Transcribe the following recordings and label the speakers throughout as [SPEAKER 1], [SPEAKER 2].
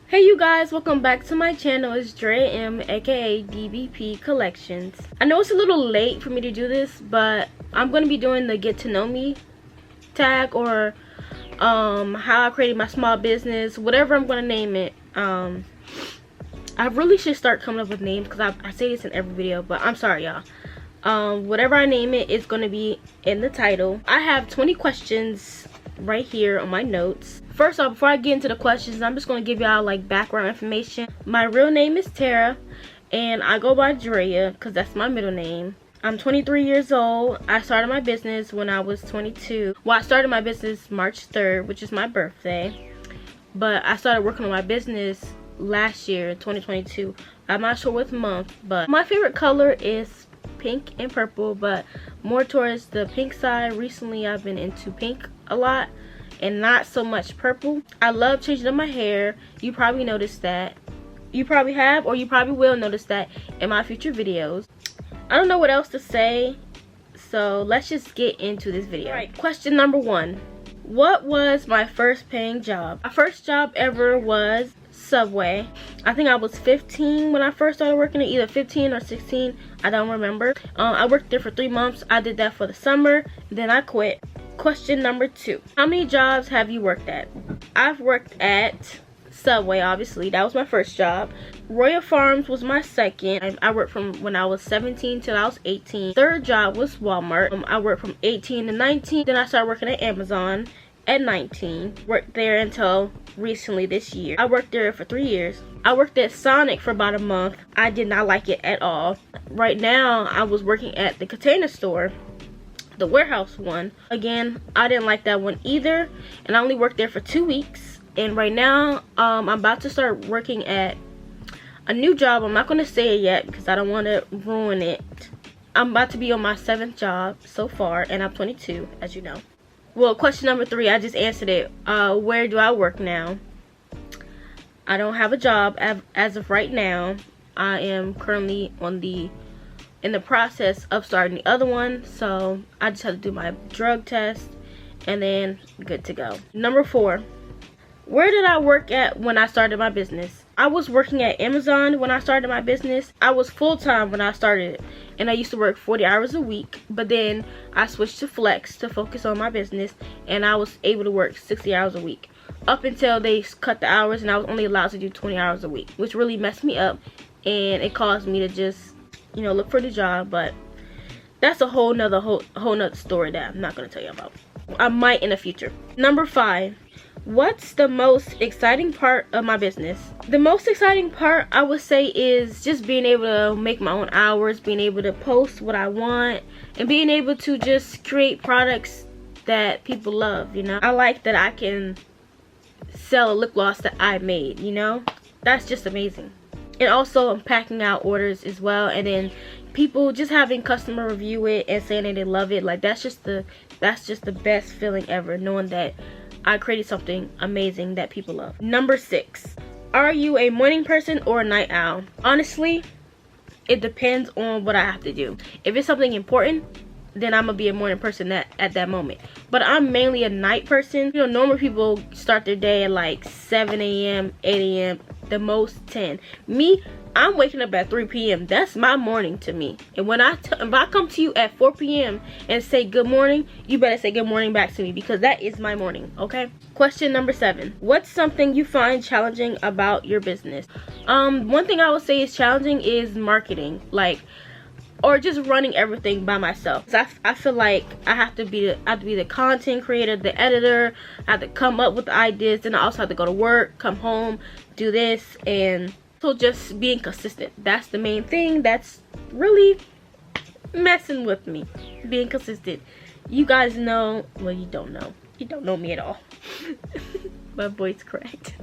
[SPEAKER 1] Hey you guys, welcome back to my channel. It's Drea M, aka DBP Collections. I know it's a little late for me to do this, but I'm going to be doing the get to know me tag, or how I created my small business, whatever I'm going to name it. I really should start coming up with names because I say this in every video, but I'm sorry y'all. Whatever I name it, it's going to be in the title. I have 20 questions right here on my notes. First off, before I get into the questions, I'm just going to give y'all like background information. My real name is Tara, and I go by Drea because that's my middle name. I'm 23 years old. I started my business when I was 22. Well, I started my business March 3rd, which is my birthday. But I started working on my business last year, 2022. I'm not sure what month, but my favorite color is pink and purple, but more towards the pink side. Recently, I've been into pink a lot and not so much purple. I love changing up my hair. You probably noticed that. You probably have, or you probably will notice that in my future videos. I don't know what else to say, so let's just get into this video. Alright, question number 1. What was my first paying job? My first job ever was Subway. I think I was 15 when I first started working there, either 15 or 16, I don't remember. I worked there for 3 months. I did that for the summer, then I quit. Question number 2. How many jobs have you worked at? I've worked at Subway, obviously. That was my first job. Royal Farms was my second. I worked from when I was 17 till I was 18. Third job was Walmart. I worked from 18 to 19. Then I started working at Amazon at 19. Worked there until recently this year. I worked there for 3 years. I worked at Sonic for about a month. I did not like it at all. Right now, I was working at the Container Store, the warehouse one. Again, I didn't like that one either, and I only worked there for 2 weeks. And right now, I'm about to start working at a new job. I'm not going to say it yet because I don't want to ruin it. I'm about to be on my 7th job so far, and I'm 22, as you know. Well, question number 3, I just answered it. Where do I work now? I don't have a job as of right now. I am currently in the process of starting the other one, so I just have to do my drug test and then good to go. Number 4, where did I work at when I started my business? I was working at Amazon when I started my business. I was full-time when I started it, and I used to work 40 hours a week, but then I switched to flex to focus on my business, and I was able to work 60 hours a week up until they cut the hours, and I was only allowed to do 20 hours a week, which really messed me up, and it caused me to just, you know, look for the job. But that's a whole nother story that I'm not going to tell you about. I might in the future. Number 5, what's the most exciting part of my business? The most exciting part, I would say, is just being able to make my own hours, being able to post what I want, and being able to just create products that people love, you know. I like that I can sell a lip gloss that I made, you know. That's just amazing. And also, I'm packing out orders as well, and then people just having customer review it and saying that they love it. Like, that's just the best feeling ever, knowing that I created something amazing that people love. Number 6, are you a morning person or a night owl? Honestly, it depends on what I have to do. If it's something important, then I'm gonna be a morning person at that moment. But I'm mainly a night person. You know, normal people start their day at like 7 a.m., 8 a.m., the most 10. Me, I'm waking up at 3 p.m. That's my morning to me. And when if I come to you at 4 p.m. and say good morning, you better say good morning back to me, because that is my morning, okay? Question number 7. What's something you find challenging about your business? One thing I would say is challenging is marketing, like, or just running everything by myself. I feel like I have to be the content creator, the editor. I have to come up with the ideas, then I also have to go to work, come home, do this, and so just being consistent. That's the main thing that's really messing with me, being consistent. You guys know, well, you don't know me at all. My voice cracked.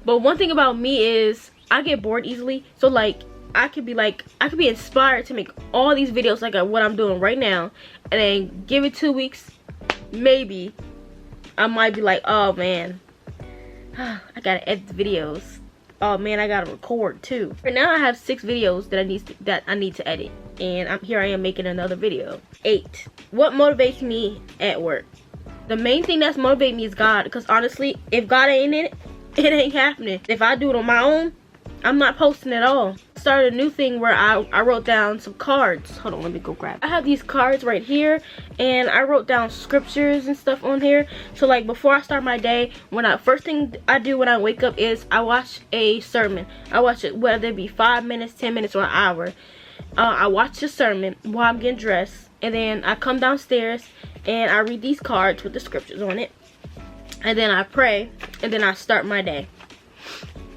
[SPEAKER 1] But one thing about me is I get bored easily, so like I could be inspired to make all these videos like what I'm doing right now, and then give it 2 weeks, maybe I might be like, oh man, I gotta edit the videos. Oh man, I gotta record too. Right now I have 6 videos that I need to edit, and here I am making another video. 8. What motivates me at work? The main thing that's motivating me is God, because honestly, if God ain't in it, It ain't happening. If I do it on my own, I'm not posting at all. Started a new thing where I wrote down some cards. Hold on, let me go grab. I have these cards right here, and I wrote down scriptures and stuff on here. So like before I start my day, first thing I do when I wake up is I watch a sermon. I watch it, whether it be 5 minutes, 10 minutes, or an hour. I watch the sermon while I'm getting dressed, and then I come downstairs and I read these cards with the scriptures on it, and then I pray, and then I start my day.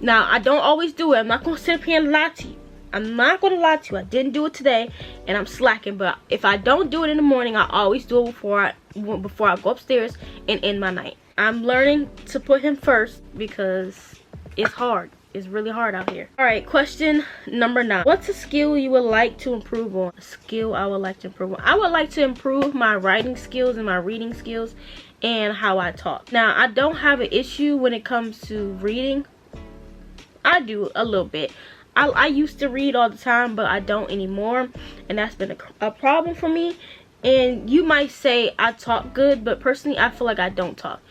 [SPEAKER 1] Now, I don't always do it. I'm not going to sit up here and lie to you. I'm not going to lie to you. I didn't do it today, and I'm slacking. But if I don't do it in the morning, I always do it before I go upstairs and end my night. I'm learning to put him first because it's hard. It's really hard out here. Alright, question number 9. What's a skill you would like to improve on? A skill I would like to improve on. I would like to improve my writing skills and my reading skills and how I talk. Now, I don't have an issue when it comes to reading. I do a little bit. I used to read all the time, but I don't anymore, and that's been a problem for me. And you might say I talk good, but personally I feel like I don't talk.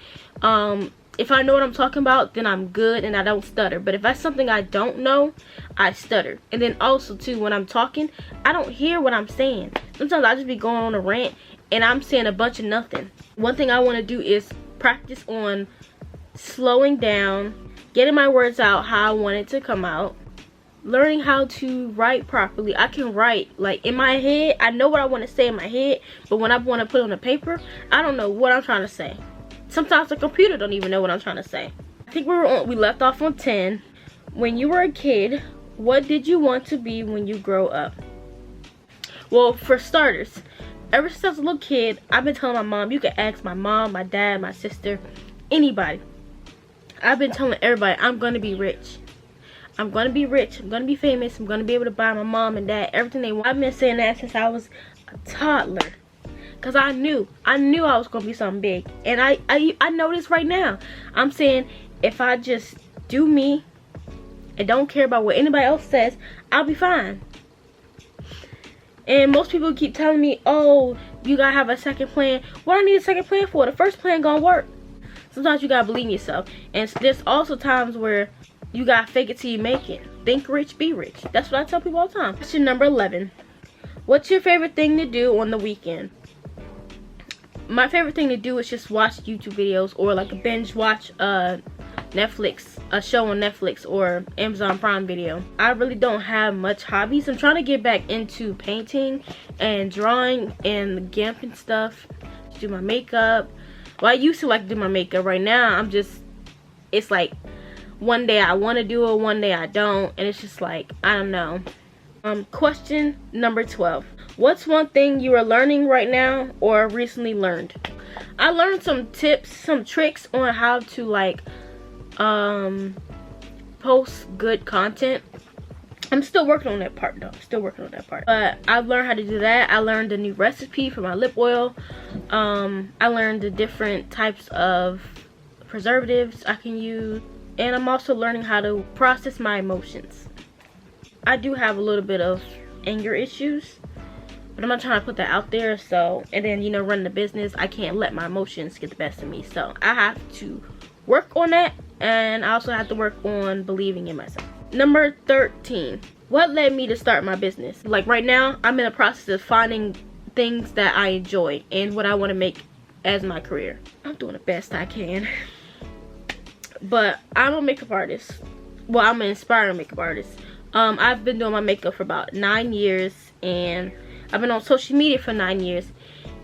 [SPEAKER 1] If I know what I'm talking about, then I'm good and I don't stutter. But if that's something I don't know, I stutter. And then also too, when I'm talking, I don't hear what I'm saying. Sometimes I just be going on a rant and I'm saying a bunch of nothing. One thing I want to do is practice on slowing down, getting my words out how I want it to come out, learning how to write properly. I can write like in my head. I know what I want to say in my head, but when I want to put it on the paper, I don't know what I'm trying to say. Sometimes the computer don't even know what I'm trying to say. I think we left off on 10. When you were a kid, what did you want to be when you grow up? Well, for starters, ever since I was a little kid, I've been telling my mom, you can ask my mom, my dad, my sister, anybody. I've been telling everybody, I'm going to be rich. I'm going to be rich. I'm going to be famous. I'm going to be able to buy my mom and dad everything they want. I've been saying that since I was a toddler. Because I knew I was going to be something big. And I know this right now. I'm saying if I just do me and don't care about what anybody else says, I'll be fine. And most people keep telling me, oh, you got to have a second plan. What do I need a second plan for? The first plan going to work. Sometimes you got to believe in yourself. And there's also times where you got to fake it till you make it. Think rich, be rich. That's what I tell people all the time. Question number 11. What's your favorite thing to do on the weekend? My favorite thing to do is just watch YouTube videos or like a binge watch Netflix, a show on Netflix or Amazon Prime Video. I really don't have much hobbies. I'm trying to get back into painting and drawing and GIMP and stuff. Do my makeup. Well, I used to like to do my makeup. Right now, it's like one day I want to do it, one day I don't. And it's just like, I don't know. Question number 12. What's one thing you are learning right now or recently learned? I learned some tips, some tricks on how to like post good content. I'm still working on that part though. But I've learned how to do that. I learned a new recipe for my lip oil. I learned the different types of preservatives I can use. And I'm also learning how to process my emotions. I do have a little bit of anger issues, but I'm not trying to put that out there. So, and then, you know, running the business, I can't let my emotions get the best of me. So I have to work on that, and I also have to work on believing in myself. Number 13. What led me to start my business? Like right now, I'm in the process of finding things that I enjoy and what I want to make as my career. I'm doing the best I can. But I'm a makeup artist. Well, I'm an inspiring makeup artist. I've been doing my makeup for about 9 years, and I've been on social media for 9 years.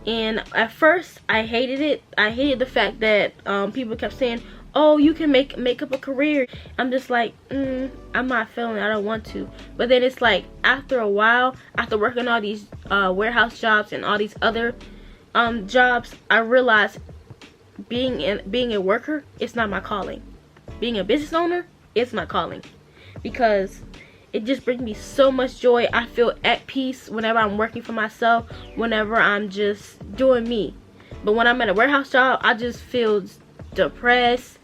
[SPEAKER 1] And at first, I hated it. I hated the fact that people kept saying, oh, you can make makeup a career. I'm just like, I'm not feeling it. I don't want to. But then it's like, after a while, after working all these warehouse jobs and all these other jobs, I realized being a worker, it's not my calling. Being a business owner, it's my calling. Because it just brings me so much joy. I feel at peace whenever I'm working for myself, whenever I'm just doing me. But when I'm at a warehouse job, I just feel depressed,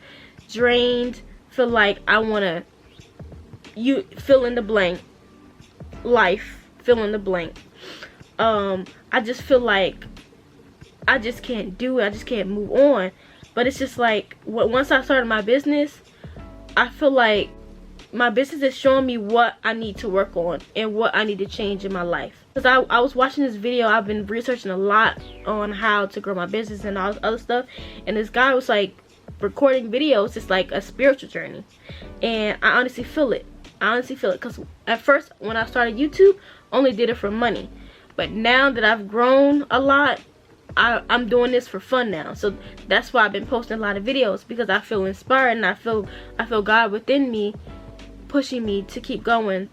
[SPEAKER 1] drained, feel like I want to, fill in the blank, life, fill in the blank. I just feel like I just can't do it. I just can't move on. But it's just like, once I started my business, I feel like my business is showing me what I need to work on and what I need to change in my life. Because I was watching this video, I've been researching a lot on how to grow my business and all this other stuff, and this guy was like, recording videos is like a spiritual journey, and I honestly feel it. Because at first when I started YouTube, I only did it for money, but now that I've grown a lot, I'm doing this for fun now. So that's why I've been posting a lot of videos, because I feel inspired and I feel God within me pushing me to keep going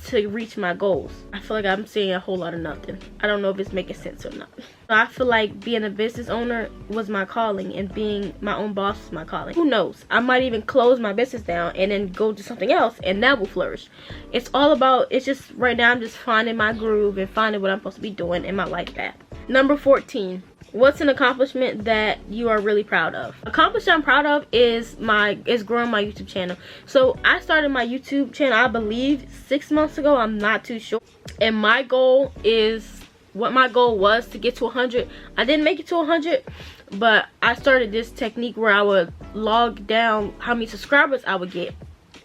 [SPEAKER 1] to reach my goals. I feel like I'm saying a whole lot of nothing. I don't know if it's making sense or not. I feel like being a business owner was my calling, and being my own boss is my calling. Who knows? I might even close my business down and then go do something else, and that will flourish. It's all about, it's just right now I'm just finding my groove and finding what I'm supposed to be doing in my life path. Number 14. What's an accomplishment that you are really proud of? Accomplishment I'm proud of is growing my YouTube channel. So I started my YouTube channel, I believe 6 months ago. I'm not too sure. And my goal is, what my goal was to get to 100. I didn't make it to 100, but I started this technique where I would log down how many subscribers I would get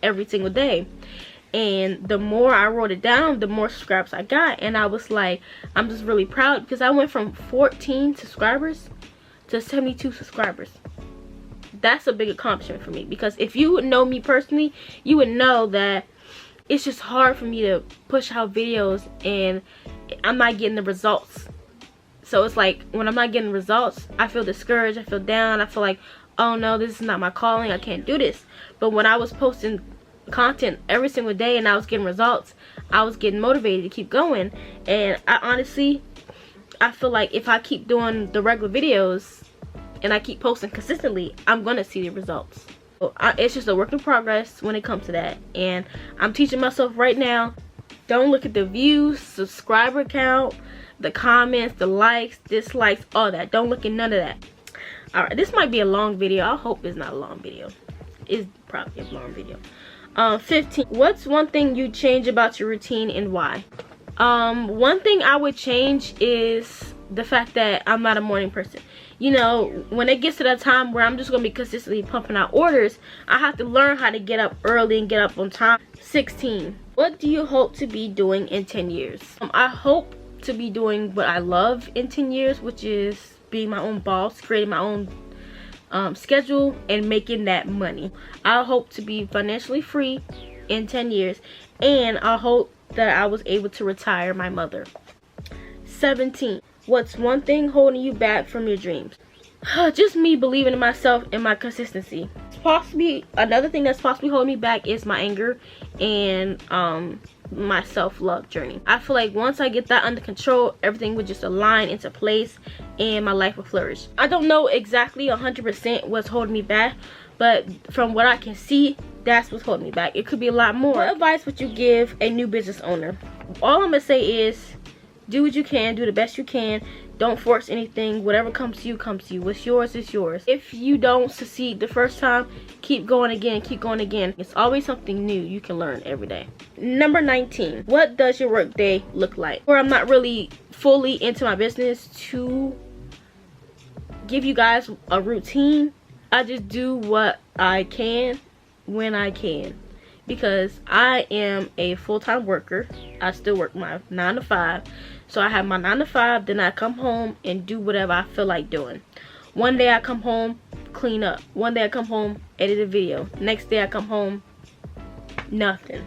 [SPEAKER 1] every single day. And the more I wrote it down, the more subscribers I got. And I was like, I'm just really proud, because I went from 14 subscribers to 72 subscribers. That's a big accomplishment for me, because if you know me personally, you would know that it's just hard for me to push out videos and I'm not getting the results. So it's like, when I'm not getting results, I feel discouraged, I feel down, I feel like, oh no, this is not my calling, I can't do this. But when I was posting content every single day and I was getting results, I was getting motivated to keep going. And I feel like if I keep doing the regular videos and I keep posting consistently, I'm gonna see the results. So it's just a work in progress when it comes to that, and I'm teaching myself right now, don't look at the views, subscriber count, the comments, the likes, dislikes, all that. Don't look at none of that. Alright, this might be a long video. I hope it's not a long video. It's probably a long video. 15. What's one thing you change about your routine and why? One thing I would change is the fact that I'm not a morning person. You know, when it gets to that time where I'm just gonna be consistently pumping out orders, I have to learn how to get up early and get up on time. 16. What do you hope to be doing in 10 years? I hope to be doing what I love in 10 years, which is being my own boss, creating my own schedule and making that money. I hope to be financially free in 10 years, and I hope that I was able to retire my mother. 17. What's one thing holding you back from your dreams? Just me believing in myself and my consistency. Possibly another thing that's possibly holding me back is my anger and my self-love journey. I feel like once I get that under control, everything would just align into place and my life will flourish. I don't know exactly 100% what's holding me back, but from what I can see, that's what's holding me back. It could be a lot more. What advice would you give a new business owner? All I'm gonna say is, do what you can, do the best you can. Don't force anything. Whatever comes to you, comes to you. What's yours is yours. If you don't succeed the first time, keep going again, keep going again. It's always something new you can learn every day. Number 19. What does your work day look like? Where I'm not really fully into my business to give you guys a routine. I just do what I can when I can, because I am a full-time worker. I still work my 9 to 5. So I have my 9 to 5, then I come home and do whatever I feel like doing. One day I come home, clean up. One day I come home, edit a video. Next day I come home, nothing.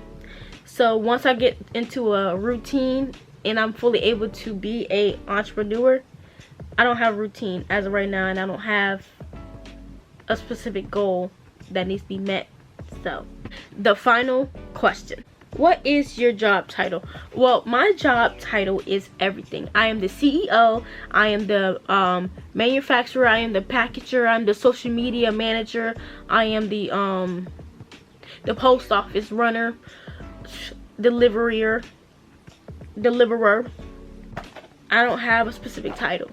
[SPEAKER 1] So once I get into a routine and I'm fully able to be an entrepreneur, I don't have a routine as of right now, and I don't have a specific goal that needs to be met. So the final question. What is your job title? Well, my job title is everything. I am the CEO, I am the manufacturer, I am the packager, I'm the social media manager, I am the post office runner, deliverer. I don't have a specific title.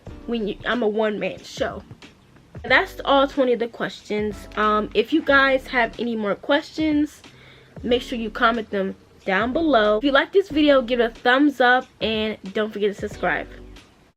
[SPEAKER 1] I'm a one-man show. That's all 20 of the questions. If you guys have any more questions, make sure you comment them down below. If you like this video, give it a thumbs up and don't forget to subscribe.